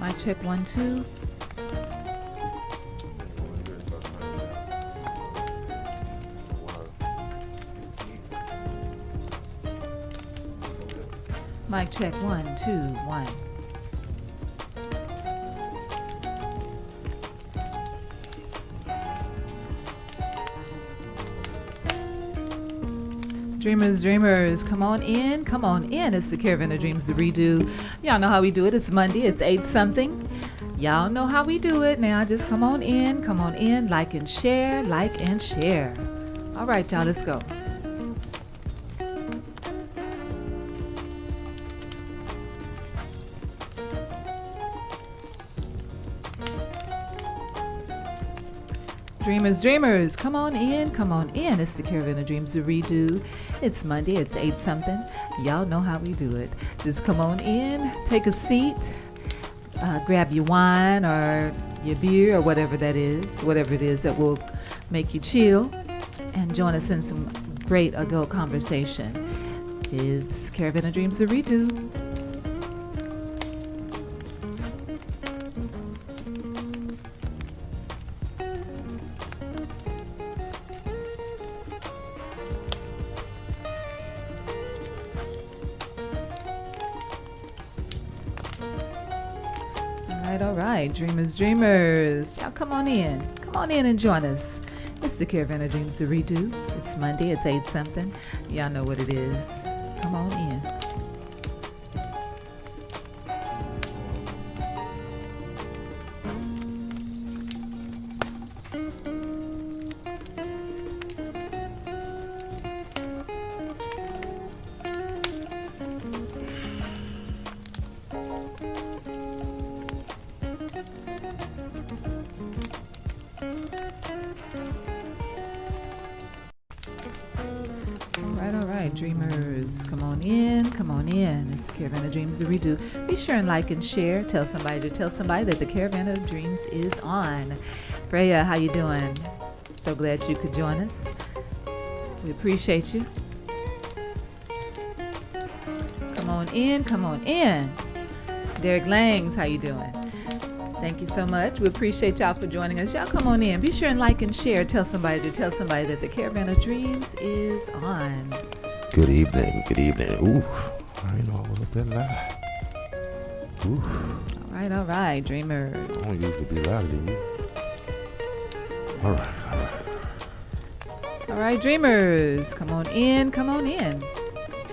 Mic check 1, 2. Mic check 1, 2, 1. Dreamers, come on in. It's the Caravan of Dreams, the redo. Y'all know how we do it. It's Monday. It's 8 something. Y'all know how we do it. Now just come on in. Like and share. All right, y'all, let's go. Dreamers, come on in. It's the Caravan of Dreams, the redo. It's Monday, it's 8 something. Y'all know how we do it. Just come on in, take a seat, grab your wine or your beer or whatever it is that will make you chill, and join us in some great adult conversation. It's Caravan of Dreams, the redo. All right, dreamers, y'all come on in and join us. It's the Caravan of Dreams, the redo. It's Monday, it's 8 something. Y'all know what it is. Come on in. All right, dreamers, come on in. It's the Caravan of Dreams, the redo. Be sure and like and share. Tell somebody that the Caravan of Dreams is on. Freya, how you doing? So glad you could join us. We appreciate you. Come on in. Derek Langs, how you doing? Thank you so much. We appreciate y'all for joining us. Y'all come on in. Be sure and like and share. Tell somebody that the Caravan of Dreams is on. Good evening. Ooh, I know I was up that loud. Ooh. All right, dreamers. I don't usually be louder than you. All right. Dreamers. Come on in.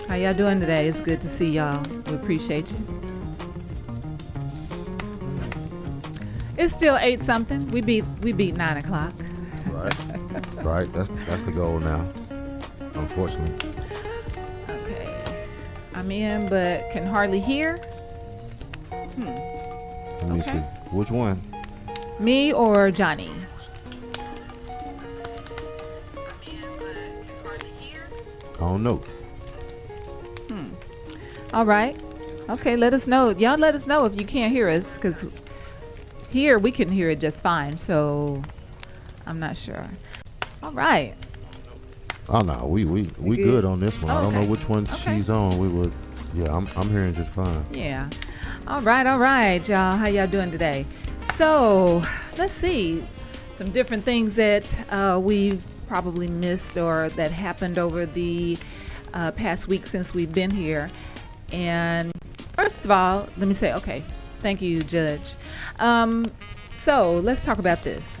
How y'all doing today? It's good to see y'all. We appreciate you. It's still 8 something. We beat 9 o'clock. Right. That's the goal now. Unfortunately. Okay. I'm in, but can hardly hear. Let me see. Which one? Me or Johnny? I don't know. All right. Okay, let us know. Y'all let us know if you can't hear us, because here we can hear it just fine. So I'm not sure. All right. Oh no, we good on this one. Oh, I don't know okay. which one she's on. I'm hearing just fine. Yeah. All right, y'all. How y'all doing today? So let's see some different things that we've probably missed or that happened over the past week since we've been here. And first of all, let me say, okay, thank you, Judge. So let's talk about this.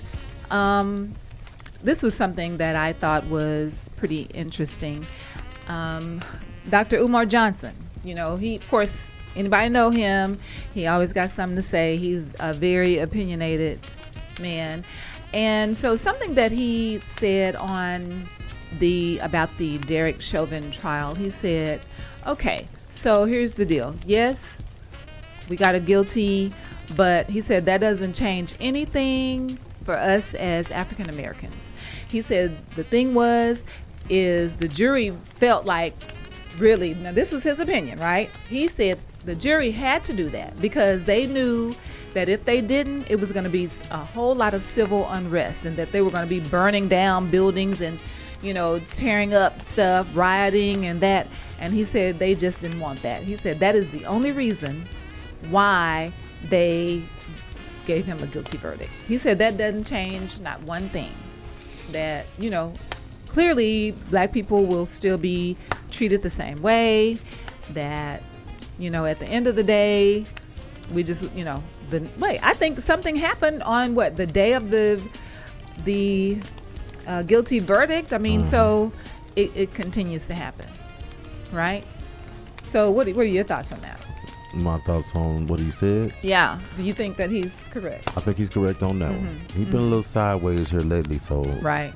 This was something that I thought was pretty interesting. Dr. Umar Johnson, he, of course, anybody know him, he always got something to say. He's a very opinionated man. And so something that he said about the Derek Chauvin trial, he said, okay, so here's the deal. Yes, we got a guilty, but he said that doesn't change anything for us as African Americans. He said the thing is the jury felt like, really, now this was his opinion, right? He said the jury had to do that because they knew that if they didn't, it was going to be a whole lot of civil unrest, and that they were going to be burning down buildings and, tearing up stuff, rioting and that. And he said they just didn't want that. He said that is the only reason why they gave him a guilty verdict. He said that doesn't change not one thing. That, clearly black people will still be treated the same way. That, at the end of the day, we just, I think something happened on the day of the guilty verdict. I mean, so it continues to happen, right? So what are your thoughts on that? My thoughts on what he said? Yeah. Do you think that he's correct? I think he's correct on that one. He's been a little sideways here lately, so right.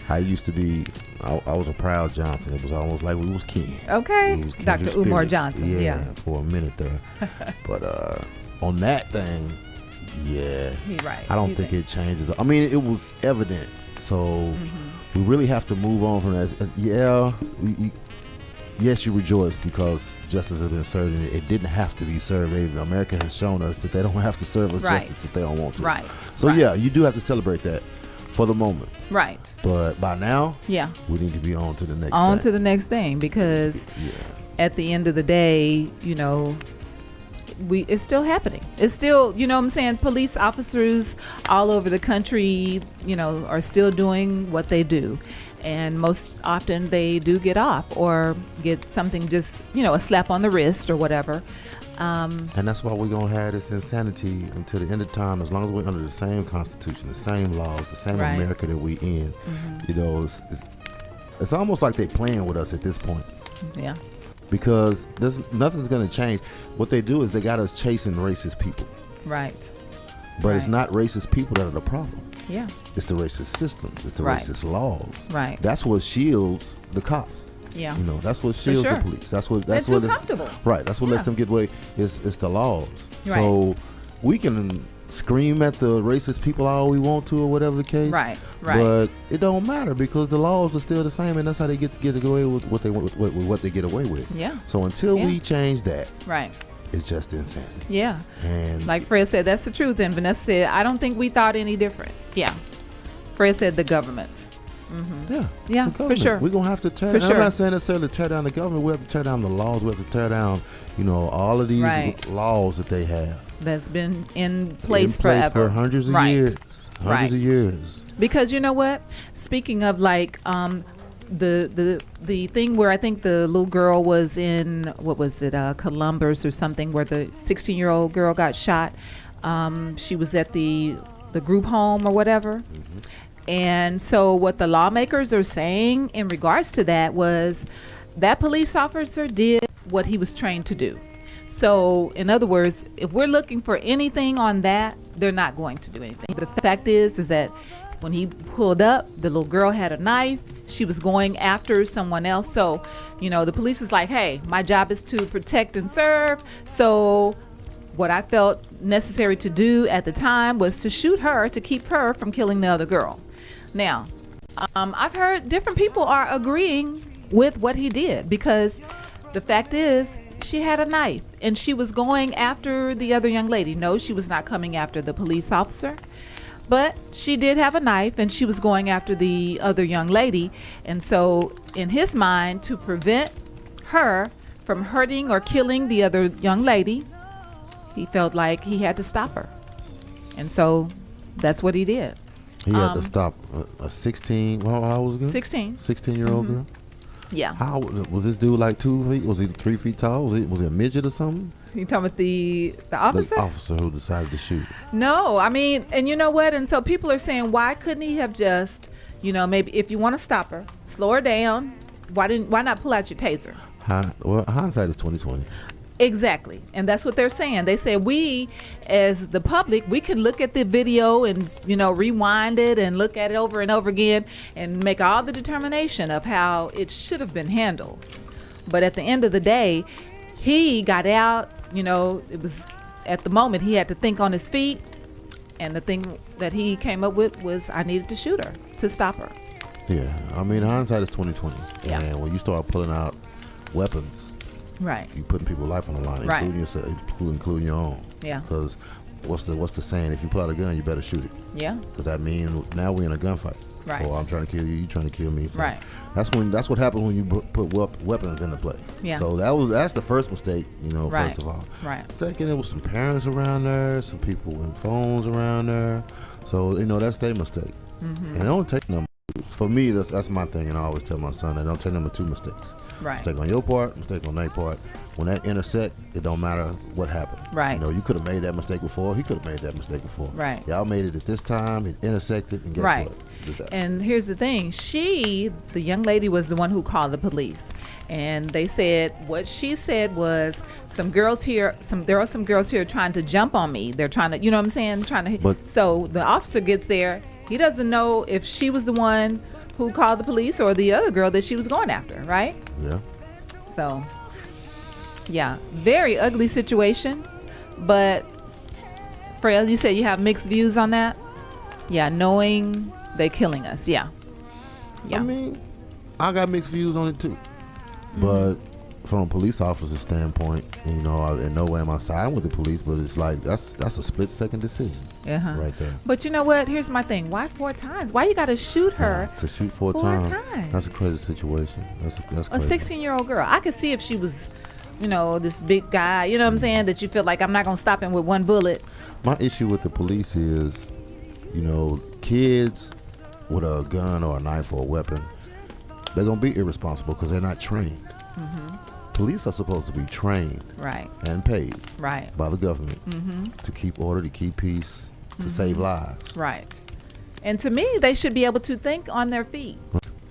I used to be. I was a proud Johnson. It was almost like we was kin. Okay. Dr. Umar Johnson. Yeah, for a minute there. But on that thing, yeah, right. I don't think it changes. I mean, it was evident. So we really have to move on from that. Yes, you rejoice because justice has been served, and it didn't have to be served. America has shown us that they don't have to serve us justice if they don't want to. Right. So yeah, you do have to celebrate that for the moment. Right. But by now, we need to be on to the next thing. To the next thing, because at the end of the day, it's still happening. It's still, what I'm saying, police officers all over the country, are still doing what they do. And most often they do get off or get something just, a slap on the wrist or whatever. And that's why we're going to have this insanity until the end of time, as long as we're under the same Constitution, the same laws, the same America that we in. It's almost like they're playing with us at this point. Yeah. Because nothing's going to change. What they do is they got us chasing racist people. Right. But it's not racist people that are the problem. Yeah. It's the racist systems. It's the racist laws. Right. That's what shields the cops. Yeah. That's what shields the police. That's what comfortable. Right. That's what lets them get away. It's the laws. Right. So we can scream at the racist people all we want to or whatever the case. Right. But it don't matter because the laws are still the same, and that's how they get away with what they want, with what they get away with. Yeah. So until we change that. Right. It's just insanity. Yeah. And like Fred said, that's the truth. And Vanessa said, I don't think we thought any different. Yeah. Fred said the government. Yeah, for sure. We're going to have to tear down. I'm not saying necessarily tear down the government. We have to tear down the laws. We have to tear down, all of these laws that they have. That's been in place forever. For hundreds of years. Hundreds of years. Because you know what? Speaking of the thing where I think the little girl was in, Columbus or something, where the 16-year-old girl got shot. She was at the group home or whatever. And so what the lawmakers are saying in regards to that was that police officer did what he was trained to do. So in other words, if we're looking for anything on that, they're not going to do anything. The fact is that when he pulled up, the little girl had a knife. She was going after someone else. So, the police is like, hey, my job is to protect and serve. So what I felt necessary to do at the time was to shoot her to keep her from killing the other girl. Now, I've heard different people are agreeing with what he did because the fact is she had a knife and she was going after the other young lady. No, she was not coming after the police officer. But she did have a knife and she was going after the other young lady. And so in his mind, to prevent her from hurting or killing the other young lady, he felt like he had to stop her. And so that's what he did. He had to stop a 16, how old was it? 16-year-old girl? Yeah. How was this dude, like 2 feet? Was he 3 feet tall? Was he a midget or something? You talking about the officer? The officer who decided to shoot. No, I mean, and you know what? And so people are saying, why couldn't he have just, maybe if you want to stop her, slow her down. Why not pull out your taser? Well, hindsight is 20/20. Exactly. And that's what they're saying. They say we, as the public, we can look at the video and, rewind it and look at it over and over again and make all the determination of how it should have been handled. But at the end of the day, he got out, it was at the moment he had to think on his feet. And the thing that he came up with was I needed to shoot her to stop her. Yeah. I mean, hindsight is 20/20. Yeah. And when you start pulling out weapons, right, you putting people's life on the line, right, including yourself, including your own. Yeah. Because what's the saying? If you pull out a gun, you better shoot it. Yeah. Because that means now we're in a gunfight. Right. So I'm trying to kill you. You trying to kill me. So Right. That's what happens when you put weapons into play. Yeah. So that's the first mistake. Right. First of all. Right. Second, there was some parents around there, some people with phones around there. So that's their mistake. Mm-hmm. And it don't take them. For me, that's my thing, and I always tell my son that don't take them but two mistakes. Right. Mistake on your part, mistake on their part. When that intersect, it don't matter what happened. Right. You could have made that mistake before. He could have made that mistake before. Right. Y'all made it at this time. It intersected, and guess Right. what? Did that. And here's the thing. The young lady was the one who called the police. And they said, what she said was, there are some girls here trying to jump on me. They're trying to, you know what I'm saying? So the officer gets there. He doesn't know if she was the one who called the police or the other girl that she was going after, right? Yeah. So, yeah, very ugly situation. But, Freya, you said you have mixed views on that? Yeah, knowing they're killing us. Yeah. I mean, I got mixed views on it too. But from a police officer's standpoint, in no way am I siding with the police, but it's like that's a split-second decision right there. But you know what? Here's my thing. Why 4 times? Why you got to shoot her? To shoot 4 times. That's a crazy situation. That's crazy. A 16-year-old girl. I could see if she was, this big guy, you know what I'm saying, that you feel like I'm not going to stop him with one bullet. My issue with the police is, kids with a gun or a knife or a weapon, they're going to be irresponsible because they're not trained. Mm-hmm. Police are supposed to be trained and paid by the government to keep order, to keep peace, to save lives. Right. And to me, they should be able to think on their feet.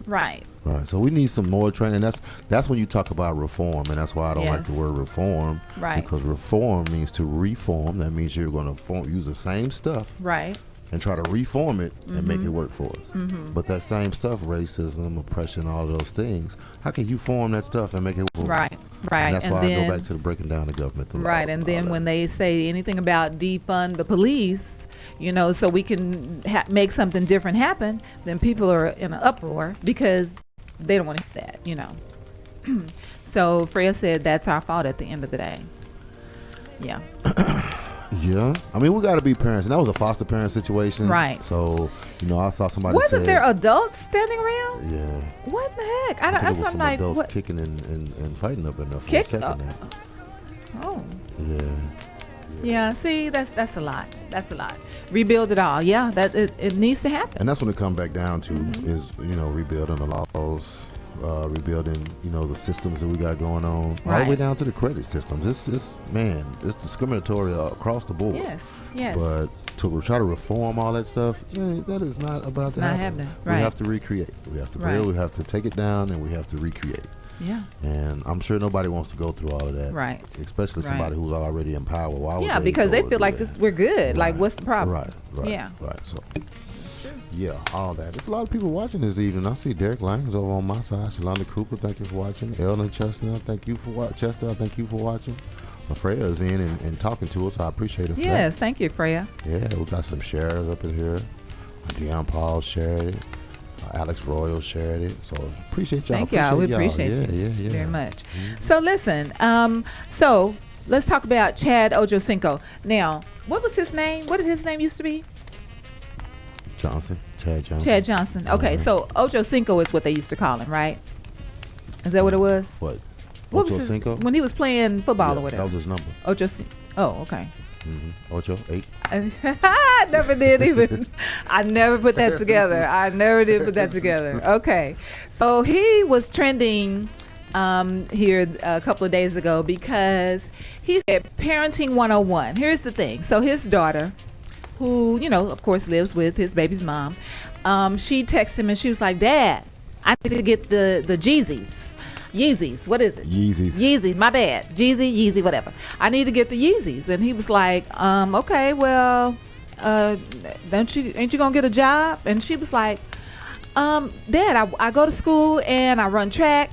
Right. Right. So we need some more training. That's when you talk about reform, and that's why I don't like the word reform. Right. Because reform means to reform. That means you're going to use the same stuff. Right. And try to reform it and make it work for us. Mm-hmm. But that same stuff, racism, oppression, all of those things, how can you form that stuff and make it work? Right, right. And that's why I go back to the breaking down the government. Right, and then when they say anything about defund the police, so we can make something different happen, then people are in an uproar because they don't want to hear that, So Freya said that's our fault at the end of the day. Yeah. Yeah, I mean, we got to be parents, and that was a foster parent situation, right? So, I saw somebody. Wasn't there adults standing around? Yeah. What the heck? That's what I'm like. Adults what? kicking and fighting up in there. Oh. Yeah. Yeah. See, that's a lot. That's a lot. Rebuild it all. Yeah, that it needs to happen. And that's when it comes back down to is rebuilding the laws. Rebuilding, the systems that we got going on, all the way down to the credit systems. It's discriminatory across the board. Yes. But to try to reform all that stuff, that is not about to happen. Right. We have to recreate. We have to build. We have to take it down, and we have to recreate. Yeah. And I'm sure nobody wants to go through all of that. Right. Especially somebody who's already in power. Why would because they feel like we're good. Right. Like, what's the problem? Right. Yeah. Right. So. Yeah, all that. There's a lot of people watching this evening. I see Derek Lang's over on my side. Shalonda Cooper, thank you for watching. Eldon Chester, thank you for watching. Freya is in and talking to us. I appreciate it. Yes, thank you, Freya. Yeah, we got some shares up in here. Deion Paul shared it. Alex Royal shared it. So appreciate y'all. Thank y'all. We appreciate you very much. Mm-hmm. So listen, so let's talk about Chad Ochocinco. Now, what was his name? What did his name used to be? Chad Johnson. Okay, so Ochocinco is what they used to call him, right? Is that what it was? What Ochocinco? When he was playing football or whatever. That was his number. Ochocinco. Oh, okay. Mm-hmm. Ocho, 8. I never did even. I never put that together. I never did put that together. Okay. So he was trending here a couple of days ago because he said Parenting 101. Here's the thing. So his daughter, who, of course lives with his baby's mom, she texted him and she was like, Dad, I need to get the Yeezys. What is it? Yeezys. My bad. Yeezy, whatever. I need to get the Yeezys. And he was like, okay, well, ain't you gonna get a job? And she was like, Dad, I go to school and I run track.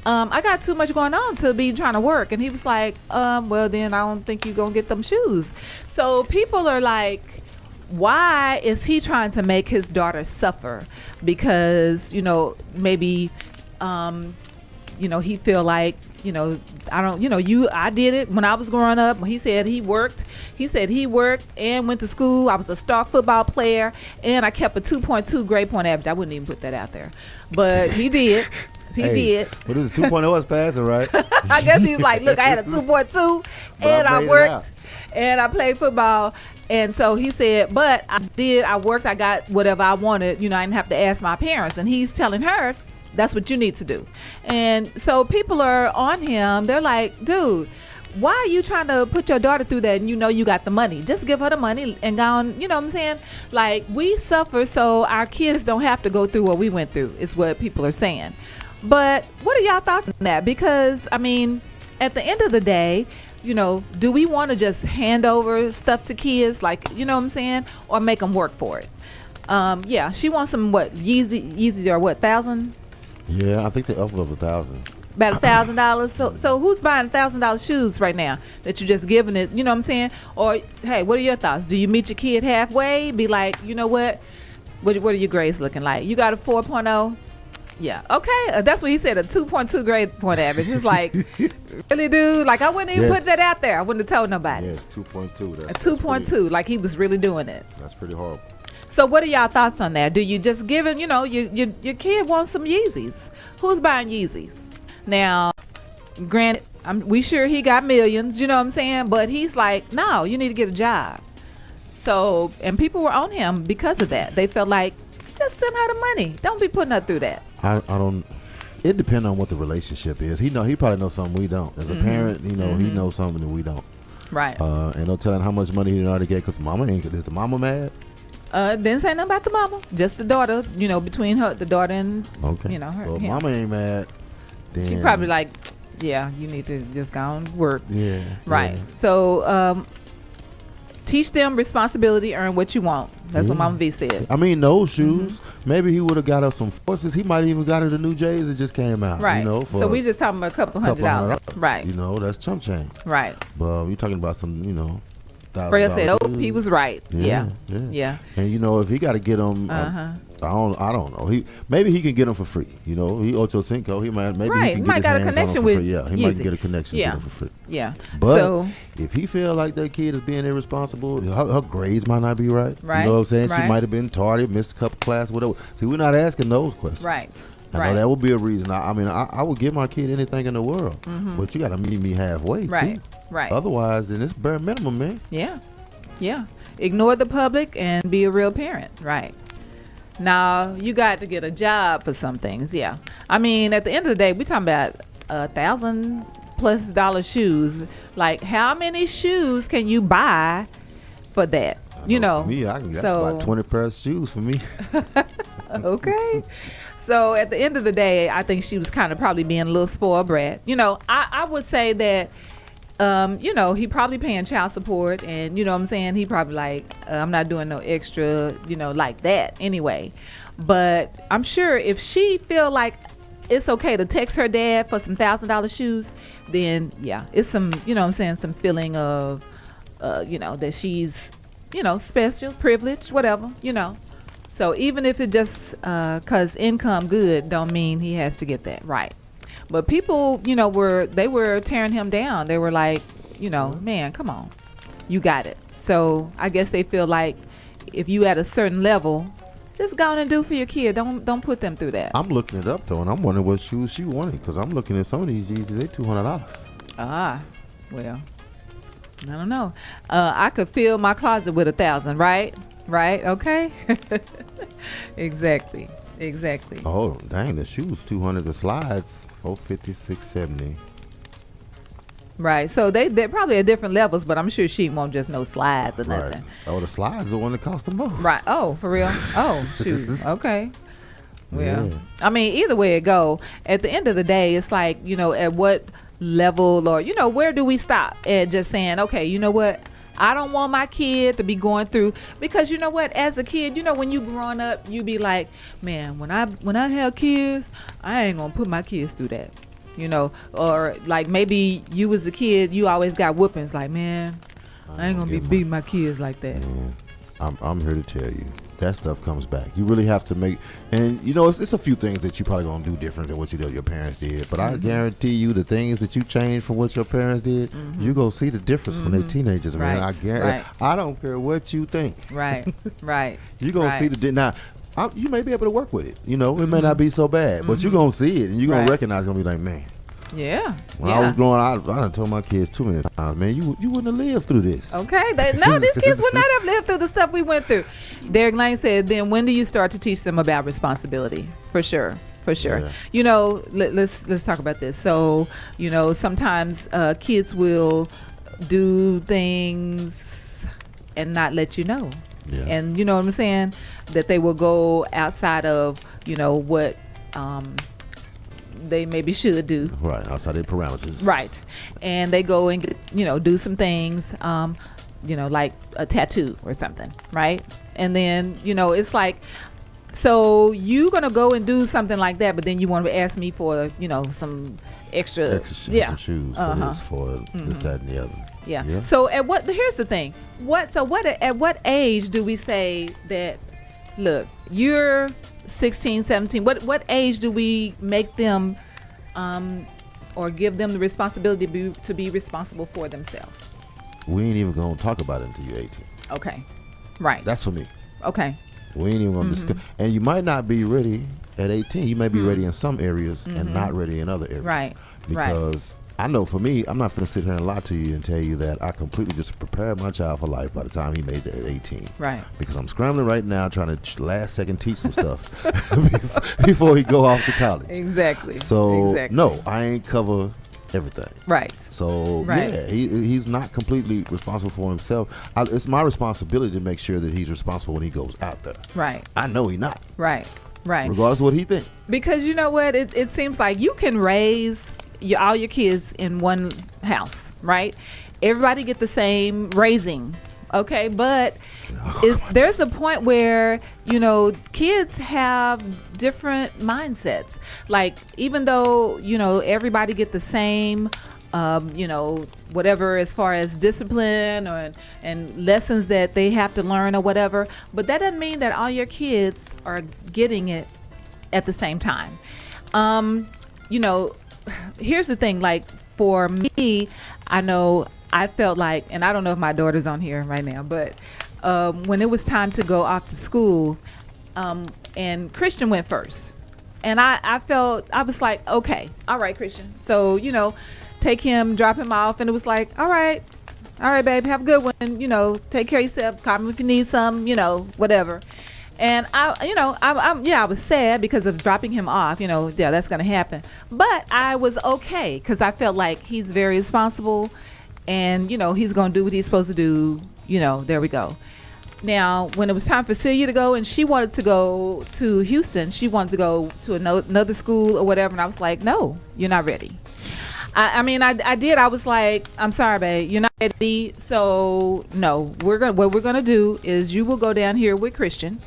I got too much going on to be trying to work. And he was like, well, then I don't think you're gonna get them shoes. So people are like, why is he trying to make his daughter suffer? Because, maybe he feel like, I did it when I was growing up. He said he worked and went to school. I was a star football player, and I kept a 2.2 grade point average. I wouldn't even put that out there, but he did. He did. But this is 2.0 is passing, right? I guess he's like, look, I had a 2.2 and I worked and I played football. And so he said, but I worked, I got whatever I wanted. I didn't have to ask my parents. And he's telling her, that's what you need to do. And so people are on him. They're like, dude, why are you trying to put your daughter through that and you got the money? Just give her the money and go on, you know what I'm saying? Like, we suffer so our kids don't have to go through what we went through, is what people are saying. But what are y'all thoughts on that? Because, at the end of the day, do we want to just hand over stuff to kids, like, you know what I'm saying, or make them work for it? Yeah, she wants some, Yeezy or what, 1,000? Yeah, I think they up above 1,000. About $1,000. So who's buying $1,000 shoes right now that you're just giving it? You know what I'm saying? Or hey, what are your thoughts? Do you meet your kid halfway? Be like, you know what? What are your grades looking like? You got a 4.0? Yeah. Okay. That's what he said. A 2.2 grade point average. It's like, really, dude? Like, I wouldn't even put that out there. I wouldn't have told nobody. Yes, 2.2. A 2.2. Like, he was really doing it. That's pretty horrible. So what are y'all thoughts on that? Do you just give him, your kid wants some Yeezys? Who's buying Yeezys? Now, granted, we sure he got millions, you know what I'm saying? But he's like, no, you need to get a job. So, and people were on him because of that. They felt like, just send her the money. Don't be putting her through that. I don't. It depends on what the relationship is. He probably knows something we don't. As a parent, he knows something that we don't. Right. And no telling how much money he already get because mama ain't. Is the mama mad? Didn't say nothing about the mama. Just the daughter. Between the daughter and her. So if him. mama ain't mad, then she probably like, yeah, you need to just go and work. Yeah. Right. Yeah. So teach them responsibility, earn what you want. That's what Mama V said. Those shoes, maybe he would have got us some forces. He might even got her the new J's that just came out. Right. So we just talking about a couple $100. Right. That's chump change. Right. But you're talking about some, Freya said, he was right. Yeah. And if he got to get them, I don't know. Maybe he can get them for free. He Ocho Cinco. He might he can get got a his hands connection on them for with. free. Yeah, he might get a connection with them for free. Yeah. But so, if he feel like that kid is being irresponsible, her grades might not be right. Right. You know what I'm saying? Right. She might have been tardy, missed a couple classes, whatever. See, we're not asking those questions. Right. I know that would be a reason. I would give my kid anything in the world, but you got to meet me halfway too. Right. Otherwise, then it's bare minimum, man. Yeah. Yeah. Ignore the public and be a real parent. Right. Now, you got to get a job for some things. Yeah. At the end of the day, we're talking about $1,000+ shoes. Like, how many shoes can you buy for that? For me, that's about 20 pairs of shoes for me. Okay. So at the end of the day, I think she was kind of probably being a little spoiled brat. I would say that he probably paying child support, and you know what I'm saying, he probably like, I'm not doing no extra, like that anyway. But I'm sure if she feel like it's okay to text her dad for some $1,000 shoes, then yeah, it's some, some feeling of, that she's, special, privileged, whatever, So even if it just, cause income good, don't mean he has to get that, right? But people, they were tearing him down. They were like, man, come on, you got it. So I guess they feel like if you at a certain level, just go on and do for your kid. Don't put them through that. I'm looking it up though, and I'm wondering what shoes she wanted because I'm looking at some of these Yeezys. They $200. Well, I don't know. I could fill my closet with 1,000, right? Right? Okay. Exactly. Oh, dang, the shoes $200. The slides $450, $670. Right. So they're probably at different levels, but I'm sure she won't just no slides or nothing. Right. Oh, the slides are the one that cost the most. Right. Oh, for real? Oh, shoot. Okay. Well, yeah. Either way it go, at the end of the day, it's like, at what level or, where do we stop at just saying, okay, you know what? I don't want my kid to be going through, because you know what, as a kid, when you growing up, you be like, man, when I have kids, I ain't gonna put my kids through that, or like maybe you as a kid, you always got whoopings, like, man, I ain't gonna be beating my kids like that. Man, I'm here to tell you that stuff comes back. You really have to make, and you know, it's a few things that you probably gonna do different than what your parents did. But I guarantee you, the things that you changed from what your parents did, you gonna see the difference when they're teenagers, man. I guarantee. I don't care what you think. Right. You gonna see the now. You may be able to work with it. You know, it may not be so bad, but you're gonna see it and you're gonna recognize. Gonna be like, man. Yeah. When I was growing up, I done told my kids too many times, man, you wouldn't have lived through this. Okay. No, these kids would not have lived through the stuff we went through. Derek Lang said, then when do you start to teach them about responsibility? For sure. Yeah. You know, let's talk about this. So, you know, sometimes kids will do things and not let you know. Yeah. And you know what I'm saying? That they will go outside of, you know, what they maybe should do. Right, outside their parameters. Right. And they go and get, you know, do some things, you know, like a tattoo or something, right? And then, you know, it's like, so you gonna go and do something like that, but then you want to ask me for, you know, some extra shoes, some shoes for this, for this, that, and the other. Yeah. So here's the thing. At what age do we say that, look, you're 16, 17, what age do we make them or give them the responsibility to be responsible for themselves? We ain't even gonna talk about it until you're 18. Okay. Right. That's for me. Okay. We ain't even gonna discuss, and you might not be ready at 18. You may be ready in some areas and not ready in other areas. Right. Because I know for me, I'm not going to sit here and lie to you and tell you that I completely just prepared my child for life by the time he made it at 18. Right. Because I'm scrambling right now trying to last second teach some stuff before he go off to college. Exactly. So, no, I ain't cover everything. Right. So, yeah, he's not completely responsible for himself. It's my responsibility to make sure that he's responsible when he goes out there. Right. I know he's not. Right. Regardless of what he thinks. Because you know what? It seems like you can raise all your kids in one house, right? Everybody get the same raising, okay? But there's a point where, you know, kids have different mindsets. Like, even though, you know, everybody get the same, you know, whatever as far as discipline and lessons that they have to learn or whatever, but that doesn't mean that all your kids are getting it at the same time. You know, here's the thing, like for me, I know I felt like, and I don't know if my daughter's on here right now, but when it was time to go off to school, and Christian went first, and I was like, okay, all right, Christian. So, you know, take him, drop him off, and it was like, all right, babe, have a good one, you know, take care of yourself, call me if you need some, you know, whatever. And I was sad because of dropping him off, you know, yeah, that's going to happen. But I was okay because I felt like he's very responsible and, you know, he's going to do what he's supposed to do. You know, there we go. Now, when it was time for Celia to go and she wanted to go to Houston, she wanted to go to another school or whatever. And I was like, no, you're not ready. I did. I was like, I'm sorry, babe, you're not ready. So no, what we're going to do is you will go down here with Christian.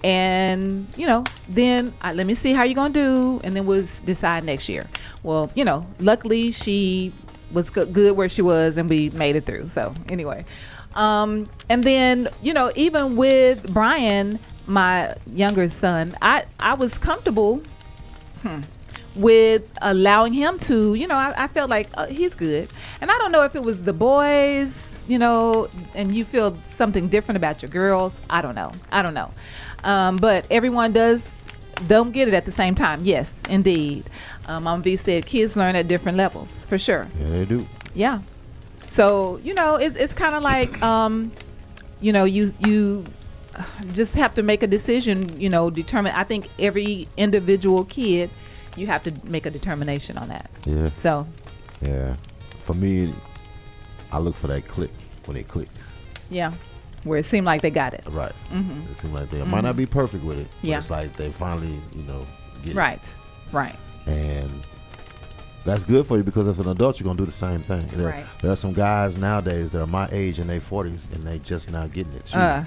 And, you know, then let me see how you're going to do. And then we'll decide next year. Well, you know, luckily she was good where she was and we made it through. So anyway, and then, you know, even with Brian, my younger son, I was comfortable with allowing him to, you know, I felt like he's good. And I don't know if it was the boys, you know, and you feel something different about your girls. I don't know. But everyone don't get it at the same time. Yes, indeed. Mama V said kids learn at different levels, for sure. Yeah, they do. Yeah. So, you know, it's kind of like, you know, you just have to make a decision, you know, determine. I think every individual kid, you have to make a determination on that. Yeah. So. Yeah. For me, I look for that click when it clicks. Yeah. Where it seemed like they got it. Right. Mm-hmm. It seemed like they might not be perfect with it. But it's like they finally, you know, get it. Right. And that's good for you because as an adult, you're going to do the same thing. There are some guys nowadays that are my age in their 40s and they just now getting it. Yeah.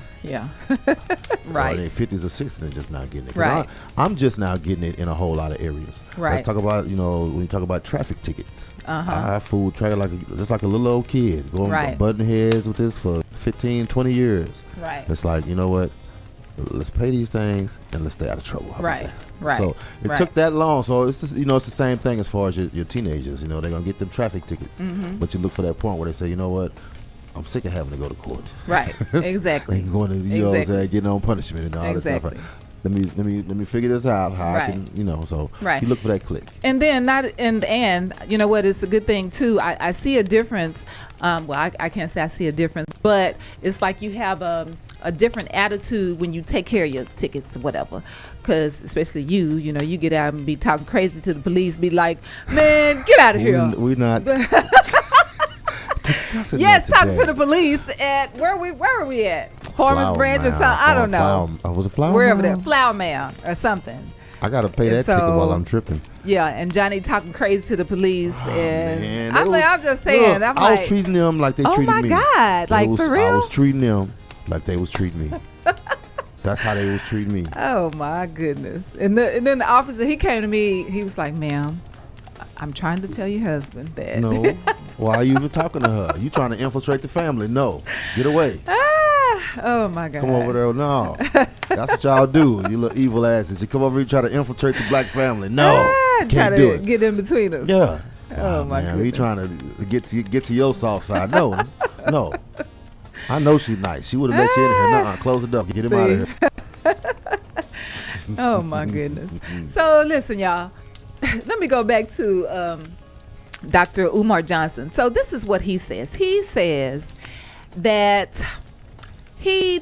Right. Or in their 50s or 60s, they're just not getting it. Right. I'm just now getting it in a whole lot of areas. Right. Let's talk about, you know, when you talk about traffic tickets. I fool traffic just like a little old kid going butting heads with this for 15, 20 years. Right. It's like, you know what? let's pay these things and let's stay out of trouble. How about Right. that? Right. So it Right. took that long. So it's just, it's the same thing as far as your teenagers. They're gonna get them traffic tickets, but you look for that point where they say, you know what, I'm sick of having to go to court. Right. Exactly. And going to know what I'm saying, getting on punishment and all this Exactly. stuff. Let me figure this out how I Right. can so Right. you look for that click. And then and you know what, it's a good thing too. I see a difference. I can't say I see a difference, but it's like you have a different attitude when you take care of your tickets or whatever. Because especially you get out and be talking crazy to the police, be like, man, get out of here. We're not discussing Yes, that talking today. to the police at where are we at? Hormuz Flower Branch or Mound, something. I don't know. Was it Flower Wherever Mound? that Flower Mound or something. I gotta pay And that ticket so- while I'm tripping. Yeah, and Johnny talking crazy to the police, and Man, I'm just saying. look, I'm I like, was treating them like they oh treated my me. God, They like was- for real? I was treating them like they was treating me. That's how they was treating me. Oh my goodness! And then the officer, he came to me. He was like, "Ma'am, I'm trying to tell your husband that." No. Why are you even talking to her? You trying to infiltrate the family? No. Get away. Oh my God! Come over there. No. That's what y'all do. You little evil asses. You come over here and try to infiltrate the black family. No. Try Can't do to it. get in between us. Yeah. Oh my man, goodness! we trying to get to your soft side. No. No. I know she's nice. She would have let you in here. Nuh-uh. Close the door. Get him out of here. Oh my goodness! So listen, y'all. Let me go back to Dr. Umar Johnson. So this is what he says. He says that he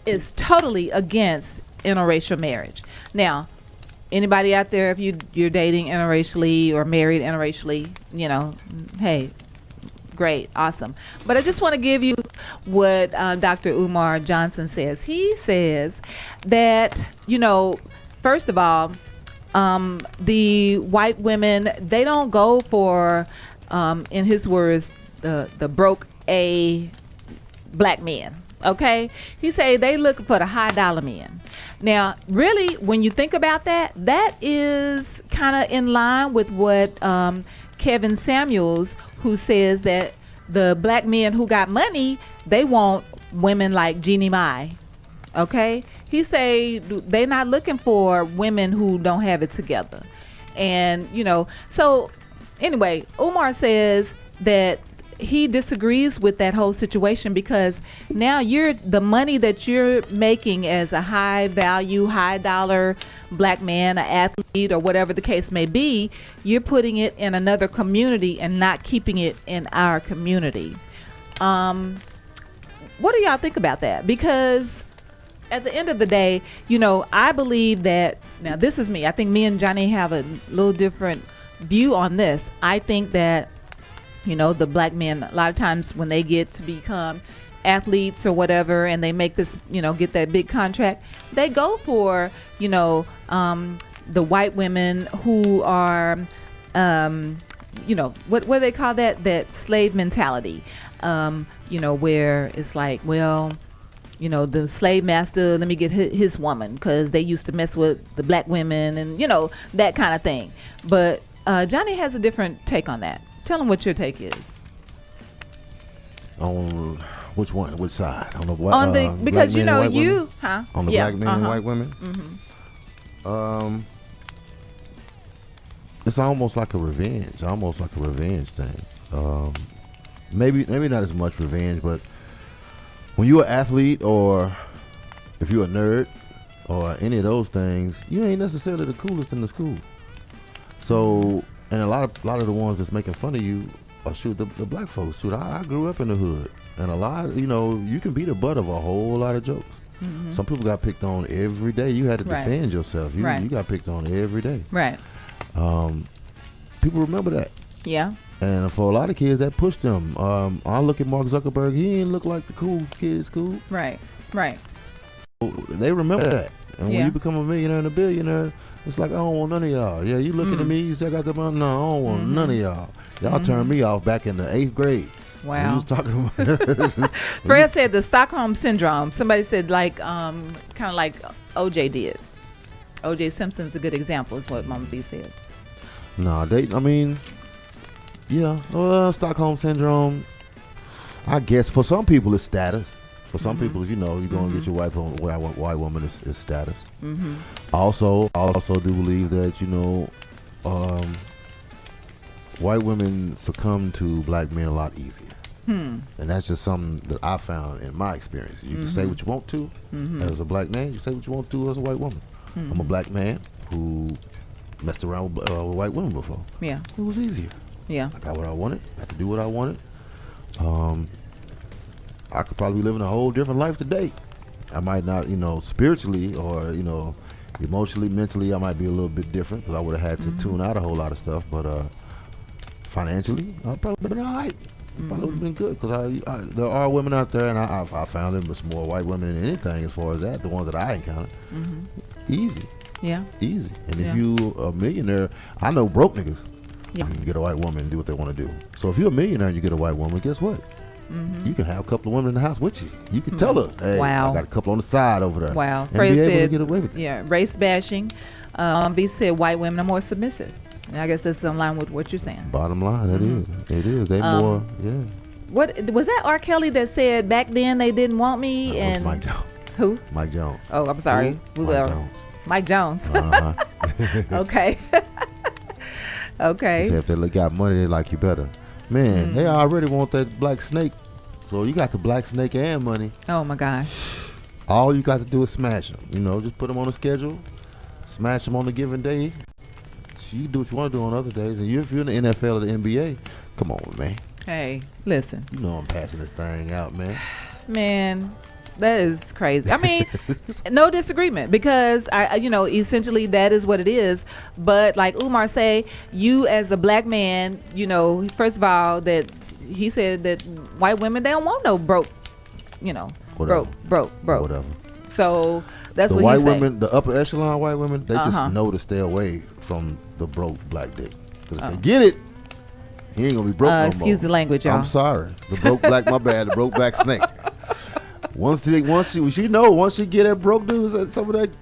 is totally against interracial marriage. Now, anybody out there, if you're dating interracially or married interracially, hey, great, awesome. But I just want to give you what Dr. Umar Johnson says. He says that, first of all, the white women, they don't go for, in his words, the broke A black men. Okay, he say they look for the high dollar men. Now, really, when you think about that, that is kind of in line with what Kevin Samuels, who says that the black men who got money, they want women like Jeannie Mai. Okay, he say they not looking for women who don't have it together. And so anyway, Umar says that he disagrees with that whole situation, because now the money that you're making as a high value, high dollar black man, an athlete, or whatever the case may be, you're putting it in another community and not keeping it in our community. What do y'all think about that? Because at the end of the day, I believe that, now this is me, I think me and Johnny have a little different view on this. I think that the black men, a lot of times when they get to become athletes or whatever, and they make this, get that big contract, they go for, the white women who are, what do they call that slave mentality, where it's like, well, the slave master, let me get his woman, because they used to mess with the black women and, that kind of thing. But Johnny has a different take on that. Tell them what your take is. On which one? Which side? On the white, On the because black men and white women? On the Yeah, black men and white women. It's almost like a revenge. Thing. Maybe not as much revenge, but when you're an athlete, or if you're a nerd, or any of those things, you ain't necessarily the coolest in the school. So. And a lot of the ones that's making fun of you are the black folks. I grew up in the hood, and a lot, you can be the butt of a whole lot of jokes. Mm-hmm. Some people got picked on every day. You had to defend yourself. You got picked on every day. Right. People remember that. Yeah. And for a lot of kids, that pushed them. I look at Mark Zuckerberg. He didn't look like the cool kid at school. Right. Right. So they remember that. And when you become a millionaire and a billionaire, it's like, I don't want none of y'all. Yeah, you looking at me, you say I got the money. No, I don't want none of y'all. Y'all turned me off back in the 8th grade. Wow. You was talking about Fred said the Stockholm Syndrome. Somebody said kind of like OJ did. OJ Simpson's a good example, is what Mama B said. No, Stockholm Syndrome, I guess for some people it's status. For some people, you know, you're going to get your white woman is status. I also do believe that, you know, white women succumb to black men a lot easier. And that's just something that I found in my experience. You can say what you want to as a black man. You say what you want to as a white woman. I'm a black man who messed around with white women before. Yeah. It was easier. Yeah. I got what I wanted. I could do what I wanted. I could probably be living a whole different life today. I might not, you know, spiritually or, you know, emotionally, mentally, I might be a little bit different because I would have had to tune out a whole lot of stuff. But financially, I'd probably been all right. Probably would have been good because there are women out there, and I found them was more white women than anything as far as that. The ones that I encountered, easy, easy. And if you a millionaire, I know broke niggas can get a white woman and do what they want to do. So if you're a millionaire and you get a white woman, guess what? You can have a couple of women in the house with you. You can tell her, hey, I got a couple on the side over there. Wow. And be able to get away with it. Yeah, race bashing. V said white women are more submissive. I guess that's in line with what you're saying. Bottom line, it is. They more, What was that? R. Kelly that said back then they didn't want me, and Mike Jones. Who? Mike Jones. Oh, I'm sorry. Mike Jones. Mike Jones. Okay. Okay. He said if they got money, they like you better. Man, they already want that black snake. So you got the black snake and money. Oh my gosh. All you got to do is smash them. You know, just put them on a schedule, smash them on a given day. You can do what you want to do on other days. And if you're in the NFL or the NBA, come on, man. Hey, listen. You know I'm passing this thing out, man. Man, that is crazy. I mean, no disagreement because you know, essentially that is what it is. But like Umar say, you as a black man, you know, first of all, that he said that white women, they don't want no broke, you know, Whatever. broke. Whatever. So that's the what white he say. women, the upper echelon white women, they just know to stay away from the broke black dick. Because if they get it, he ain't gonna be broke no more. Excuse the language, y'all. I'm sorry. The broke black, my bad. The broke black snake. Once she get that broke dude, some of that,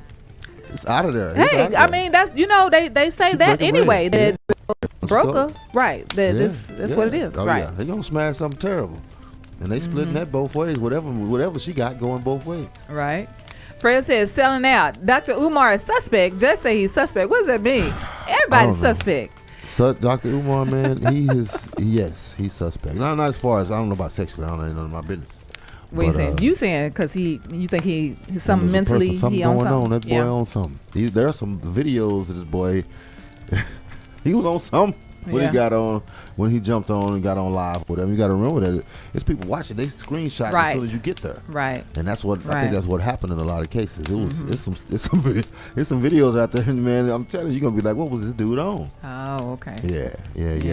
it's out of there. Hey, I mean that's, you know, they say that anyway. That broker, right? That's what it is, right? Yeah, they gonna smash something terrible, and they splitting that both ways. Whatever she got going both ways. Right. Fred says selling out. Dr. Umar is suspect. Just say he's suspect. What does that mean? Everybody's suspect. So Dr. Umar, man, he's suspect. Not as far as, I don't know about sexually. I don't know none of my business. What you saying? You saying because you think he's something mentally something he going on on. That boy on something. There are some videos of this boy. He was on something when he jumped on and got on live, whatever. You got to remember that it's people watching. They screenshot as soon as you get there, right? And that's what I think. That's what happened in a lot of cases. It's some videos out there, and man, I'm telling you, you're gonna be like, what was this dude on? Oh, okay. Yeah.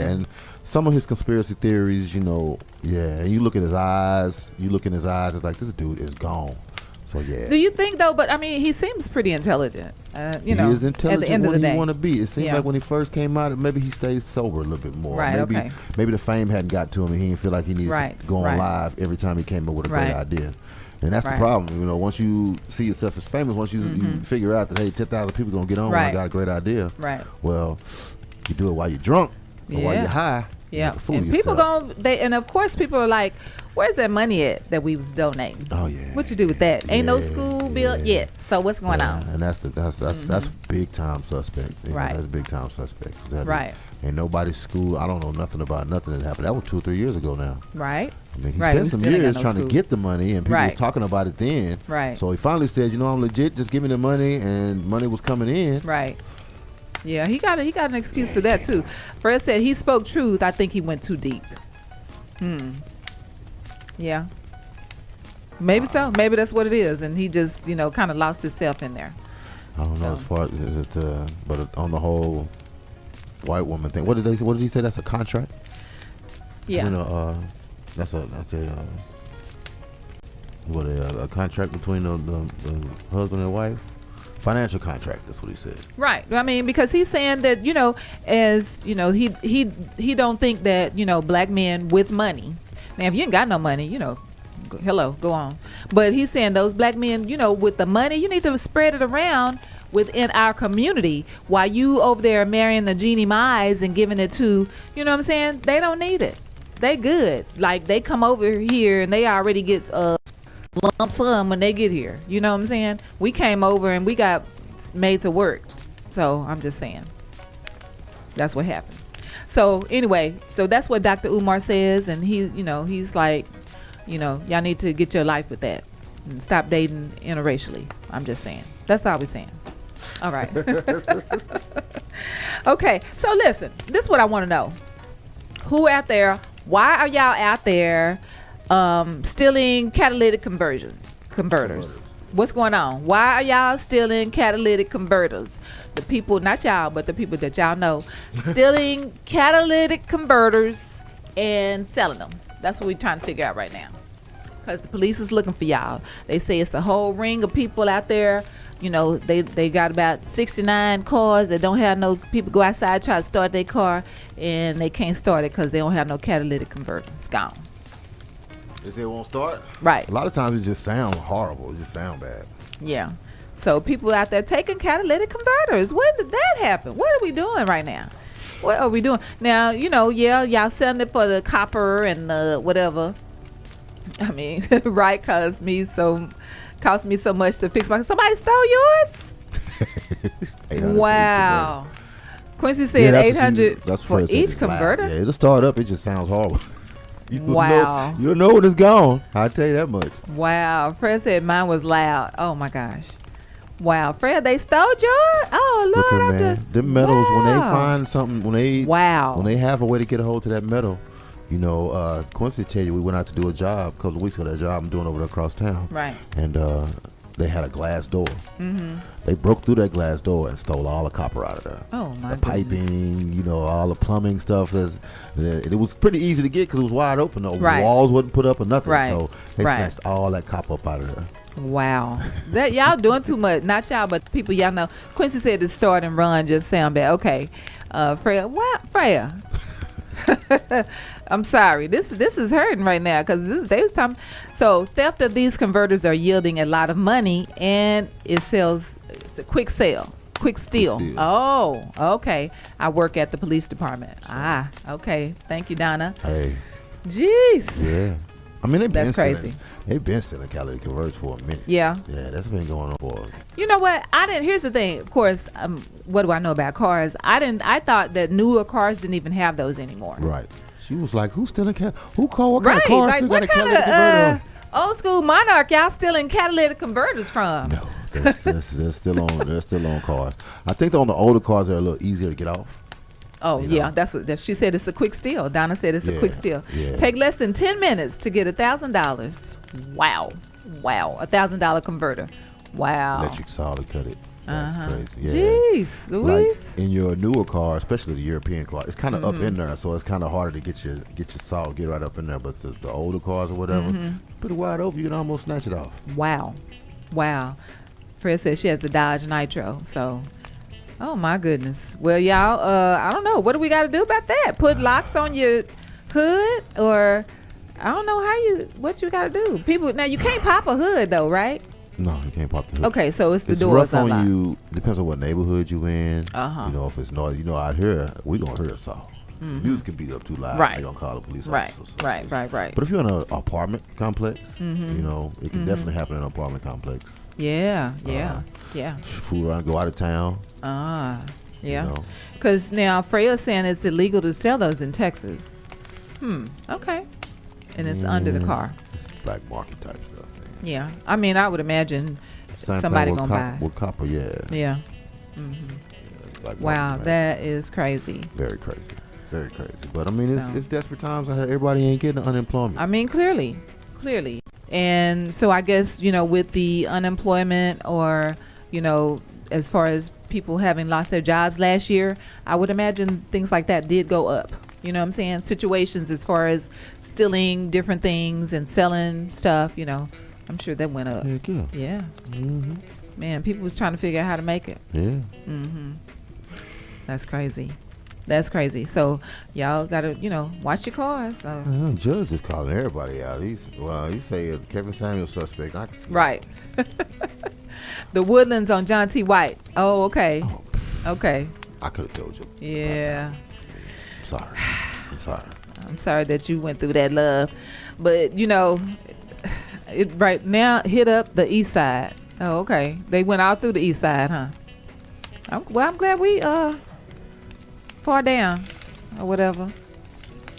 And some of his conspiracy theories, you know, and you look at his eyes. It's like this dude is gone. So yeah. Do you think though? But I mean, he seems pretty intelligent. He is intelligent at the end of the day. He want to be. It seemed like when he first came out, maybe he stayed sober a little bit more. Right. Maybe the fame hadn't got to him, and he didn't feel like he needed to go on live every time he came up with a great idea. And that's the problem. You know, once you see yourself as famous, once you figure out that, hey, 10,000 people gonna get on when I got a great idea. Right. Well, you do it while you're drunk or while you're high. Yeah. And people and of course people are like, where's that money at that we was donating? Oh yeah. What you do with that? Ain't no school built yet. So what's going on? And that's big time suspect. Right. That's big time suspect. Right. Ain't nobody's school. I don't know nothing about nothing that happened. That was 2 or 3 years ago now. Right. I mean, he spent some years trying to get the money, and people was talking about it then. Right. So he finally said, you know, I'm legit. Just give me the money, and money was coming in. Right. Yeah, he got an excuse for that too. Fred said he spoke truth. I think he went too deep. Yeah. Maybe so. Maybe that's what it is, and he just, you know, kind of lost himself in there. I don't know as far as it, but on the whole white woman thing. What did he say? That's a contract. Yeah. You know, that's a contract between the husband and wife. Financial contract. That's what he said. Right. I mean, because he's saying that, you know, as you know, he don't think that, you know, black men with money. Now, if you ain't got no money, you know, go on. But he's saying those black men, you know, with the money, you need to spread it around within our community. While you over there marrying the Jeannie Mize and giving it to, you know what I'm saying? They don't need it. They good. Like, they come over here and they already get lump sum when they get here. You know what I'm saying? We came over and we got made to work. So I'm just saying. That's what happened. So anyway, so that's what Dr. Umar says, and he's like, y'all need to get your life with that and stop dating interracially. I'm just saying. That's all we're saying. All right. Okay, so listen, this is what I want to know. Who out there, why are y'all out there stealing catalytic converters? What's going on? Why are y'all stealing catalytic converters? The people, not y'all, but the people that y'all know, stealing catalytic converters and selling them. That's what we're trying to figure out right now. Because the police is looking for y'all. They say it's a whole ring of people out there. They got about 69 cars that don't have no people go outside, try to start their car, and they can't start it because they don't have no catalytic converter. It's gone. They say it won't start? Right. A lot of times it just sounds horrible. It just sounds bad. Yeah. So people out there taking catalytic converters. When did that happen? What are we doing right now? What are we doing? Now, y'all selling it for the copper and the whatever. I mean, right, cost me so much to fix my. Somebody stole yours? Wow. Quincy said 800 for each converter. Yeah, it'll start up. It just sounds horrible. Wow. You'll know when it's gone. I'll tell you that much. Wow. Fred said mine was loud. Oh my gosh. Wow. Fred, they stole yours? Oh Lord, Look, man, them metals, when they find something, when they have a way to get a hold to that metal, Quincy tell you we went out to do a job a couple of weeks ago. That job I'm doing over there across town. Right. And they had a glass door. Mm-hmm. They broke through that glass door and stole all the copper out of there. Oh my The piping, all the plumbing stuff. It was pretty easy to get because it was wide open. The walls wasn't put up or nothing. Right. So they snatched all that copper up out of there. Wow. That y'all doing too much. Not y'all, but the people y'all know. Quincy said the start and run just sound bad. Okay. Freya. What? Freya. I'm sorry. This is hurting right now because they was talking. So theft of these converters are yielding a lot of money, and it's a quick sale, quick steal. Oh, okay. I work at the police department. Okay. Thank you, Donna. Hey. Jeez. Yeah. I mean, that's crazy. They've been selling catalytic converters for a minute. Yeah. Yeah, that's been going on for. You know what? Here's the thing. Of course, what do I know about cars? I thought that newer cars didn't even have those anymore. Right. She was like, "Who's stealing Who called? What kind right. of car Like, still what got a kind catalytic converter on?" Old school Monarch, y'all stealing catalytic converters from? No, they're still on. They're still on cars. I think on the older cars they're a little easier to get off. Oh yeah, that's what she said. It's a quick steal. Donna said it's a quick steal. Yeah. Take less than 10 minutes to get $1,000. Wow, $1,000 converter. Wow. Electric solid cut it. That's crazy. Yeah. Jeez, Louise. Like in your newer car, especially the European car, it's kind of up in there, so it's kind of harder to get your solid get right up in there. But the older cars or whatever, put it wide open, you can almost snatch it off. Wow. Fred says she has the Dodge Nitro, so. Oh my goodness. Well, y'all, I don't know. What do we got to do about that? Put locks on your hood, or I don't know what you got to do. People, now you can't pop a hood though, right? No, you can't pop the hood. Okay, so it's the it's doors rough unlocked. on you. Depends on what neighborhood you in. If it's noisy. Out here we don't hear us all. Music can be up too loud. Right. They're gonna call the police. Right. But if you're in an apartment complex, it can definitely happen in an apartment complex. Yeah. Fool around, go out of town. Yeah. Because now Freya's saying it's illegal to sell those in Texas. Okay. And it's under the car. It's black market type stuff. Yeah. I mean, I would imagine somebody gonna buy. With copper, yeah. Yeah. Wow, that is crazy. Very crazy. Very crazy. But I mean, it's desperate times. Everybody ain't getting unemployment. I mean, clearly. And so I guess, with the unemployment or, as far as people having lost their jobs last year, I would imagine things like that did go up. You know what I'm saying? Situations as far as stealing different things and selling stuff, I'm sure that went up. Heck yeah. Yeah. Man, people was trying to figure out how to make it. Yeah. That's crazy. So y'all gotta, watch your cars. Judge is calling everybody out. He say Kevin Samuel suspect. I can see right. The Woodlands on John T. White. Oh, okay. Okay. I could have told you. Yeah. I'm sorry. I'm sorry that you went through that, love. But it right now hit up the east side. Oh, okay. They went out through the east side, huh? I'm glad we far down or whatever.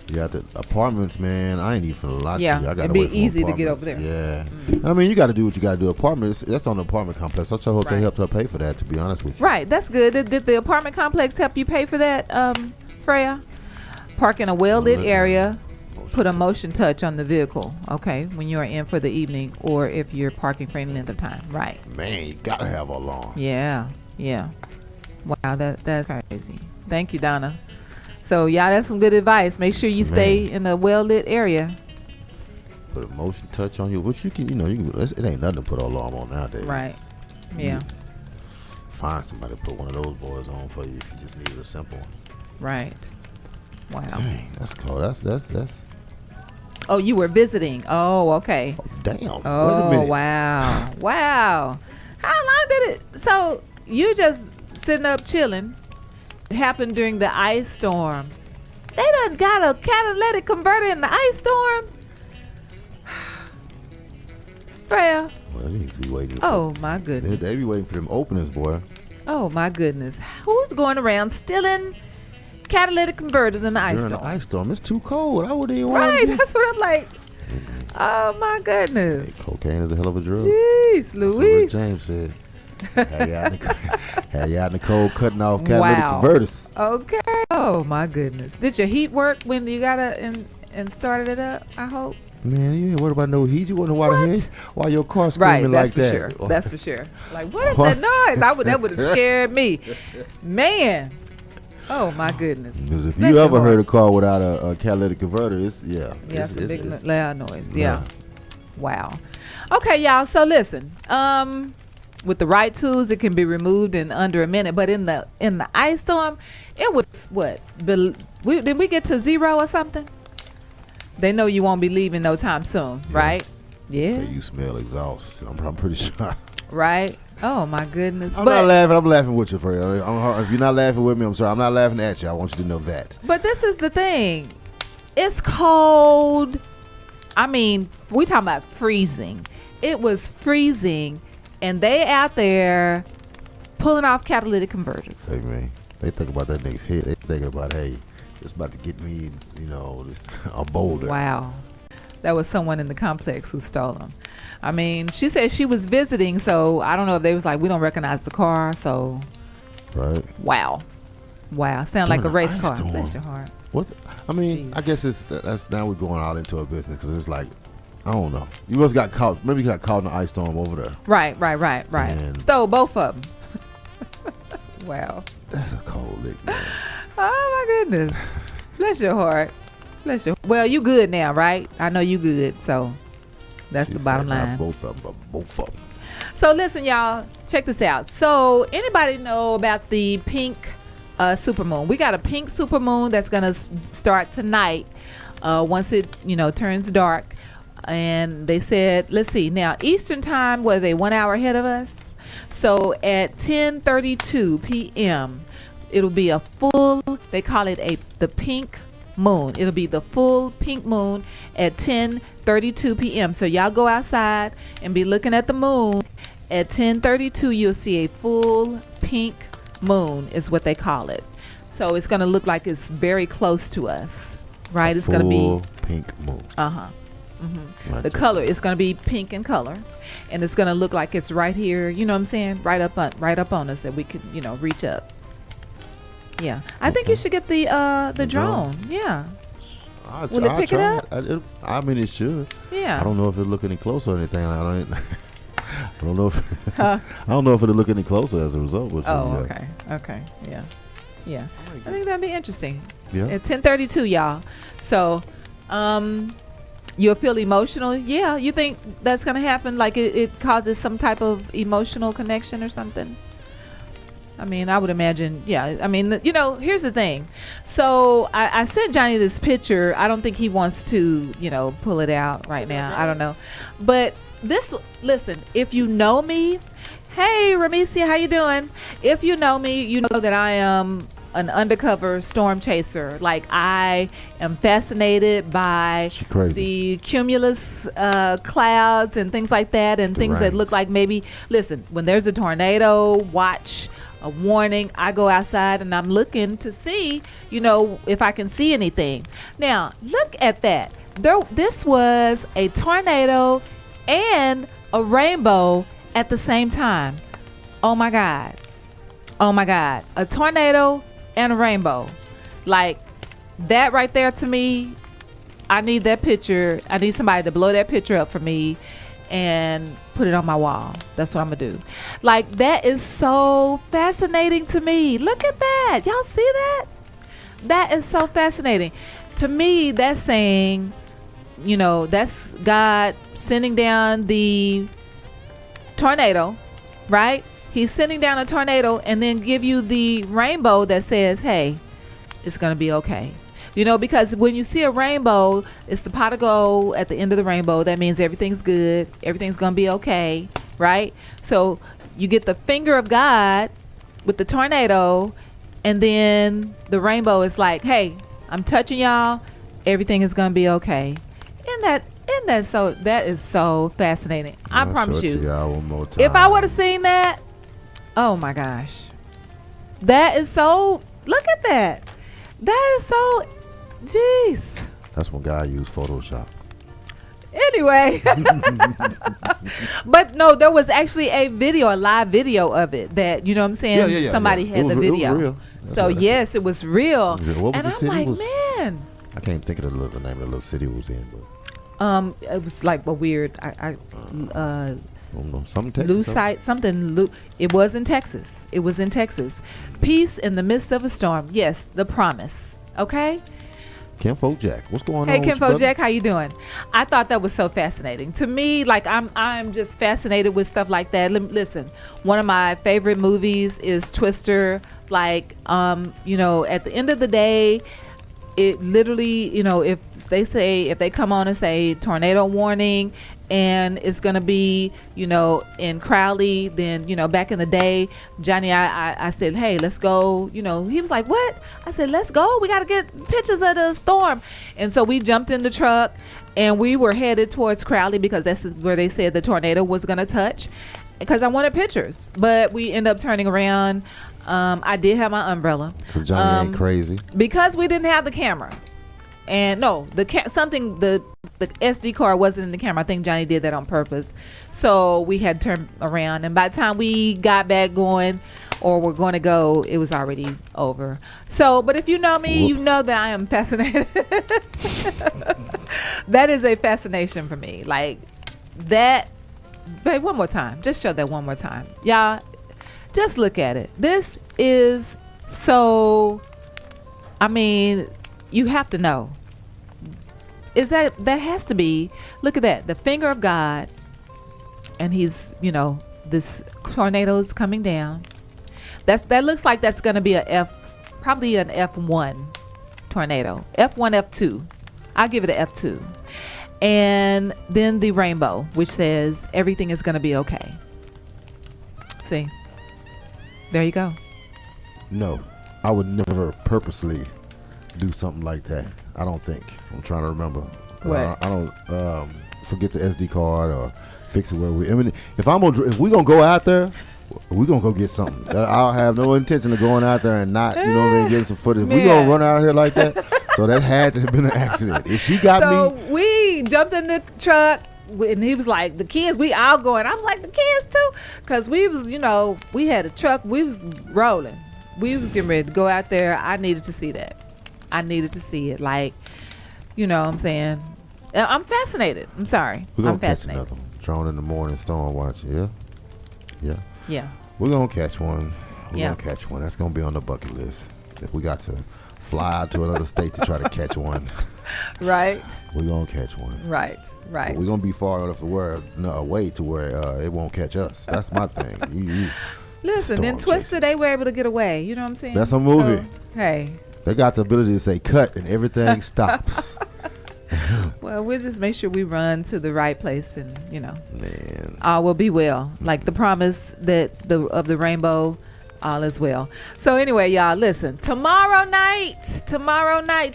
Yeah, the apartments, man. I ain't even finna lie to you. I gotta it'd be wait for easy to get over apartments. there. Yeah. I mean, you got to do what you got to do. Apartments, that's on the apartment complex. I sure hope they helped her pay for that, to be honest with you. Right, that's good. Did the apartment complex help you pay for that, Freya? Park in a well-lit area. Put a motion touch on the vehicle, okay, when you are in for the evening or if you're parking for any length of time. Right. Man, you got to have alarm. Yeah. Wow, that's crazy. Thank you, Donna. So, yeah, that's some good advice. Make sure you stay in a well-lit area. Put a motion touch on you, which you can, it ain't nothing to put an alarm on nowadays. Right. Yeah. Find somebody to put one of those boys on for you if you just need a simple one. Right. Wow. Dang, that's cool. That's. Oh, you were visiting. Oh, okay. Oh, damn. Oh, wait a minute. Wow. Wow. How long did it? So, you just sitting up chilling. It happened during the ice storm. They done got a catalytic converter in the ice storm. Freya. Well, they need to be waiting. Oh, my goodness. They be waiting for them openings, boy. Oh, my goodness. Who's going around stealing catalytic converters in the ice During storm? the ice storm, it's too cold. I wouldn't even want Right, to. that's what I'm like. Oh, my goodness. Hey, cocaine is a hell of a drug. Jeez, That's what Louise. Rick James said. Had you out in the cold cutting off catalytic converters. Okay. Oh, my goodness. Did your heat work when you got it and started it up, I hope? Man, you ain't worried about no heat. You wonder why your car Right, screaming that's like for that. sure. That's for sure. Like, what is that noise? That would have scared me. Man. Oh, my goodness. Because if Bless you your ever heart. heard a car without a catalytic converter, it's It's a big it's- loud noise. Yeah. Wow. Okay, y'all. So listen. With the right tools, it can be removed in under a minute. But in the ice storm, it was what? Did we get to 0 or something? They know you won't be leaving no time soon, right? Yeah. Say you smell exhaust. I'm pretty sure. Right. Oh my goodness. I'm not laughing. I'm laughing with you, Freya. If you're not laughing with me, I'm sorry. I'm not laughing at you. I want you to know that. But this is the thing. It's cold. I mean, we talking about freezing. It was freezing, and they out there pulling off catalytic converters. Hey man, they think about that nigga's head. They thinking about, hey, it's about to get me, a boulder. Wow. That was someone in the complex who stole them. I mean, she said she was visiting, so I don't know if they was like, we don't recognize the car, so. Right. Wow. Sound like a race car. Storm. Bless your heart. What? I mean, Jeez. I guess that's now we're going out into a business because it's like, I don't know. You must got caught. Maybe you got caught in an ice storm over there. Right. Man. Stole both of them. Wow. That's a cold lick, man. Oh my goodness. Bless your heart. Well, you good now, right? I know you good, so that's the bottom said, line. not both of them. So listen, y'all, check this out. So anybody know about the pink supermoon? We got a pink supermoon that's gonna start tonight once it turns dark. And they said, let's see, now Eastern time, were they 1 hour ahead of us? So at 10:32 p.m. it'll be a full, they call it the pink moon. It'll be the full pink moon at 10:32 p.m. So y'all go outside and be looking at the moon. At 10:32 you'll see a full pink moon is what they call it. So it's going to look like it's very close to us, right? It's going to be full pink moon. Mm-hmm. The color is going to be pink in color, and it's going to look like it's right here. You know what I'm saying? Right up on us that we could reach up. Yeah, I think you should get the drone. Yeah. Will it pick it up? I mean, it should. Yeah. I don't know if it'll look any closer or anything. I don't know if I don't know if it'll look any closer as a result. Okay. Yeah. I think that'd be interesting. Yeah. At 10:32, y'all. So, you'll feel emotional. Yeah. You think that's gonna happen? Like it causes some type of emotional connection or something? I mean, I would imagine, yeah. I mean, here's the thing. So I sent Johnny this picture. I don't think he wants to, pull it out right now. I don't know. But listen, if you know me, hey, Ramesia, how you doing? If you know me, you know that I am an undercover storm chaser. Like, I am fascinated by She crazy. the cumulus clouds and things like that, and The things that rain. look like maybe. Listen, when there's a tornado watch, a warning, I go outside and I'm looking to see, if I can see anything. Now, look at that. This was a tornado and a rainbow at the same time. Oh my God. Oh my God. A tornado and a rainbow. Like, that right there, to me, I need that picture. I need somebody to blow that picture up for me and put it on my wall. That's what I'm gonna do. Like, that is so fascinating to me. Look at that. Y'all see that? That is so fascinating. To me, that's saying, that's God sending down the tornado, right? He's sending down a tornado and then give you the rainbow that says, hey, it's gonna be okay. Because when you see a rainbow, it's the pot of gold at the end of the rainbow. That means everything's good. Everything's going to be okay, right? So you get the finger of God with the tornado, and then the rainbow is like, hey, I'm touching y'all. Everything is going to be okay. That is so fascinating. I promise you. Y'all one more time. If I would have seen that, oh my gosh. That is so, look at that. That is so, jeez. That's when God used Photoshop. Anyway. But no, there was actually a live video of it that, you know what I'm saying? Yeah. Somebody had the video. It was real. So yes, it was real. What was and the I'm city? like, Was, man. I can't think of the name of the little city it was in, but It was like a weird, I don't know, something Texas. Lucite, something. It was in Texas. It was in Texas. Peace in the midst of a storm. Yes, the promise. Okay. Kinfolk Jack, what's going Hey, on? Hey, Kinfolk Jack, how you doing? I thought that was so fascinating to me. Like, I'm just fascinated with stuff like that. Listen, one of my favorite movies is Twister. Like, at the end of the day, it literally, if they come on and say tornado warning, and it's gonna be, in Crowley, then, back in the day, Johnny, I said, hey, let's go. He was like, what? I said, let's go. We gotta get pictures of the storm. And so we jumped in the truck and we were headed towards Crowley because that's where they said the tornado was gonna touch, because I wanted pictures. But we end up turning around. I did have my umbrella. Because Johnny ain't crazy. Because we didn't have the camera. And no, the SD card wasn't in the camera. I think Johnny did that on purpose. So we had to turn around. And by the time we got back going, or we're going to go, it was already over. So, but if you know me, you know that I am fascinated. That is a fascination for me. Like that. Babe, one more time. Just show that one more time. Y'all, just look at it. This is so, you have to know. That has to be, look at that, the finger of God, and he's, this tornado is coming down. That looks like that's going to be probably an F1 tornado. F1, F2. I'll give it an F2. And then the rainbow, which says everything is going to be okay. See? There you go. No, I would never purposely do something like that. I don't think. I'm trying to remember. What? I don't forget the SD card or fix it where we. If we're gonna go out there, we're gonna go get something. I'll have no intention of going out there and not, getting some footage. If we gonna run out here like that, so that had to have been an accident. If she got me, so we jumped in the truck. And he was like, the kids, we all going. I was like, the kids too? Because we was, we had a truck. We was rolling. We was getting ready to go out there. I needed to see that. I needed to see it. Like, what I'm saying? I'm fascinated. I'm sorry. We're gonna I'm catch fascinated. another one. Drone in the morning, storm watch. Yeah. We're gonna catch one. We're gonna catch one. That's gonna be on the bucket list. If we got to fly out to another state to try to catch one, right? We're gonna catch one. Right. But we're gonna be far enough away to where it won't catch us. That's my thing. Listen, in Twister, they were able to get away. You know what I'm saying? That's a movie. So, hey. They got the ability to say cut and everything stops. Well, we'll just make sure we run to the right place, and Man, all will be well. Like the promise of the rainbow, All is well. So anyway, y'all, listen. Tomorrow night,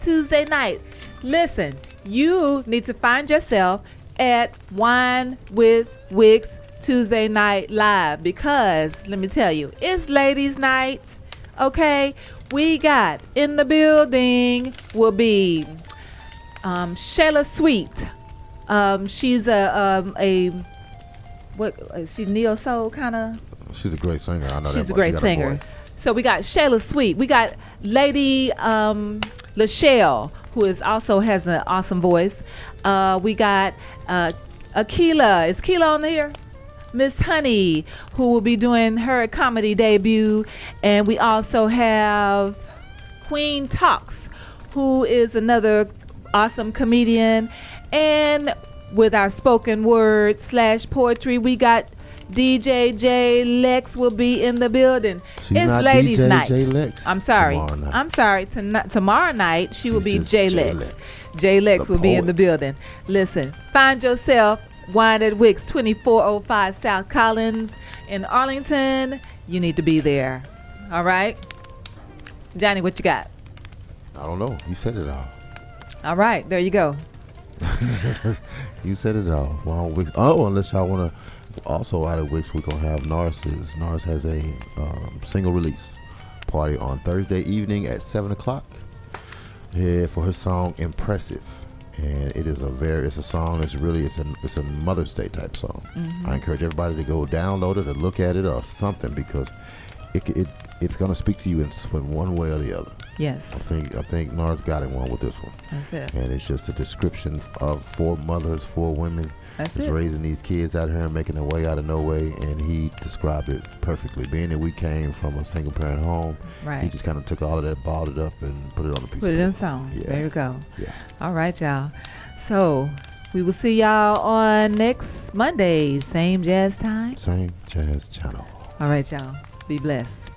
Tuesday night, listen, you need to find yourself at Wine with Wicks Tuesday Night Live, because let me tell you, it's ladies' night. Okay, we got in the building will be Shayla Sweet. She's she neo soul kind of. She's a great singer. I know that. She's a great singer. So we got Shayla Sweet. We got Lady Lachelle, who also has an awesome voice. We got Akila. Is Keela on here? Miss Honey, who will be doing her comedy debut. And we also have Queen Talks, who is another awesome comedian. And with our spoken word / poetry, we got DJ J Lex will be in the building. She's it's not ladies' DJ night. J Lex. I'm sorry. Tomorrow night she will be J Lex. J Lex will be in the building. Listen, find yourself Wine at Wicks, 2405 South Collins in Arlington. You need to be there. All right, Johnny, what you got? I don't know. You said it all. All right, there you go. You said it all. Well, Wicks. Oh, unless y'all want to. Also out of Wicks, we're gonna have Nars's. Nars has a single release party on Thursday evening at 7:00 for her song "Impressive," and it is it's a song that's really it's a Mother's Day type song. Mm-hmm. I encourage everybody to go download it or look at it or something, because it's gonna speak to you in one way or the other. Yes. I think Nars got it one with this one. That's it. And it's just a description of 4 mothers, 4 women. That's just it. Raising these kids out here and making their way out of no way, and he described it perfectly. Being that we came from a single parent home, right. He just kind of took all of that, balled it up, and put it on a piece. Put it in song. Yeah. There you go. Yeah. All right, y'all. So we will see y'all on next Monday, same jazz time, same jazz channel. All right, y'all. Be blessed.